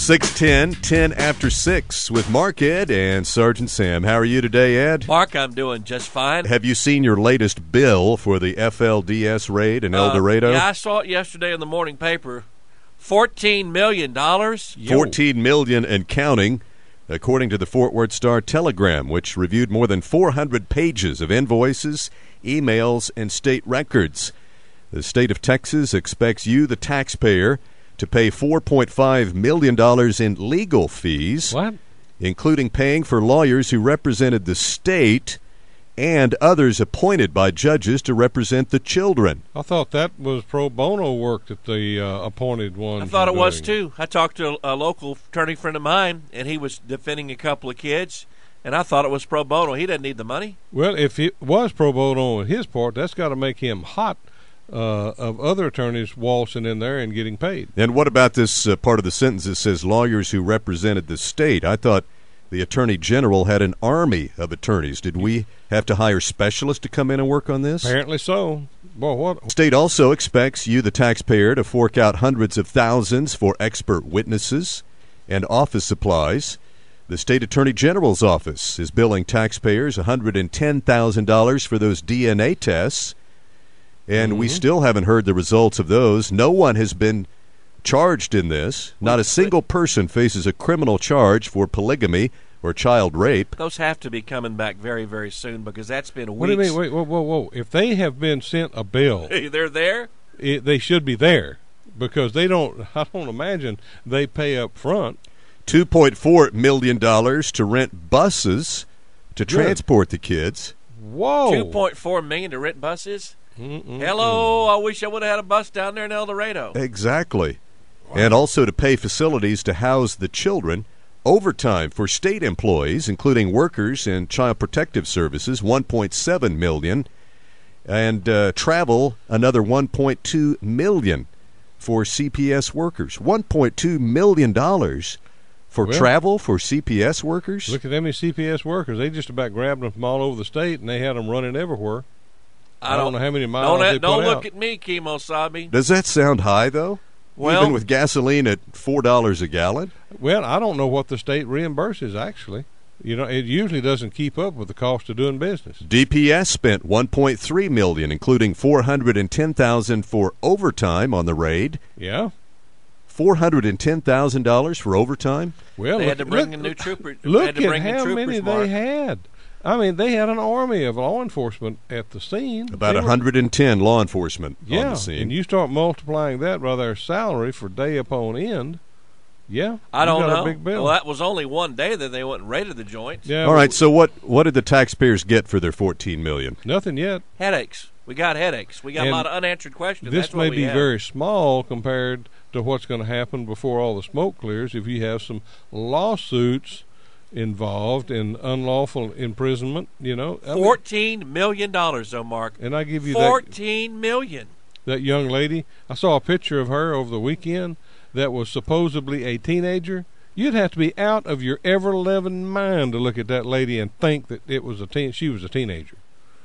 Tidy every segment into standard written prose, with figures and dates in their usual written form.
6:10, 10 after 6 with Mark, Ed, and Sergeant Sam. How are you today, Ed? Mark, I'm doing just fine. Have you seen your latest bill for the FLDS raid in Eldorado? Yeah, I saw it yesterday in the morning paper. $14 million. $14 million and counting, according to the Fort Worth Star-Telegram, which reviewed more than 400 pages of invoices, emails, and state records. The state of Texas expects you, the taxpayer, to pay $4.5 million in legal fees, including paying for lawyers who represented the state and others appointed by judges to represent the children. I thought that was pro bono work that the appointed ones I thought it was, doing. too. I talked to a local attorney friend of mine, and he was defending a couple of kids, and I thought it was pro bono. He doesn't need the money. Well, if it was pro bono on his part, that's got to make him hot of other attorneys waltzing in there and getting paid. And what about this part of the sentence that says lawyers who represented the state? I thought the Attorney General had an army of attorneys. Did we have to hire specialists to come in and work on this? Apparently so. Well, what? The state also expects you, the taxpayer, to fork out hundreds of thousands for expert witnesses and office supplies. The State Attorney General's office is billing taxpayers $110,000 for those DNA tests. And we still haven't heard the results of those. No one has been charged in this. Not a single person faces a criminal charge for polygamy or child rape. Those have to be coming back very, very soon because that's been weeks. What do you mean? Wait, whoa. If they have been sent a bill, they're there? They should be there because they don't, I don't imagine they pay up front. $2.4 million to rent buses to transport the kids. Whoa. $2.4 million to rent buses? Hello, I wish I would have had a bus down there in Eldorado. Exactly. Wow. And also to pay facilities to house the children. Overtime for state employees, including workers and child protective services, $1.7 million. And travel, another $1.2 million for CPS workers. $1.2 million for travel for CPS workers? Look at them CPS workers. They just about grabbed them from all over the state, and they had them running everywhere. I don't know how many miles they put Don't look out. at me, Kemosabe. Does that sound high, though? Well, even with gasoline at $4 a gallon? Well, I don't know what the state reimburses, actually. You know, it usually doesn't keep up with the cost of doing business. DPS spent $1.3 million, including $410,000 for overtime on the raid. Yeah. $410,000 for overtime? Well, they had to bring a new trooper. Look at how many they had. I mean, they had an army of law enforcement at the scene. About 110 law enforcement on the scene. And you start multiplying that by their salary for day upon end. Yeah, I don't know. A big bill. Well, that was only one day that they went and raided the joint. Yeah. All right. So what did the taxpayers get for their $14 million? Nothing yet. Headaches. We got headaches. We got a lot of unanswered questions. This That's may what be very small compared to what's going to happen before all the smoke clears if you have some lawsuits involved in unlawful imprisonment, you know. $14 million, though, Mark. And I give you $14 million. That young lady, I saw a picture of her over the weekend that was supposedly a teenager. You'd have to be out of your ever-loving mind to look at that lady and think that it was she was a teenager.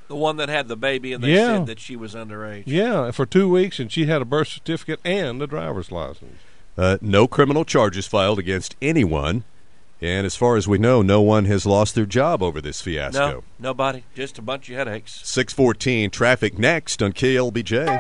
The one that had the baby, and they said that she was underage. Yeah, for 2 weeks, and she had a birth certificate and a driver's license. No criminal charges filed against anyone. And as far as we know, no one has lost their job over this fiasco. No, nobody. Just a bunch of headaches. 6:14, traffic next on KLBJ.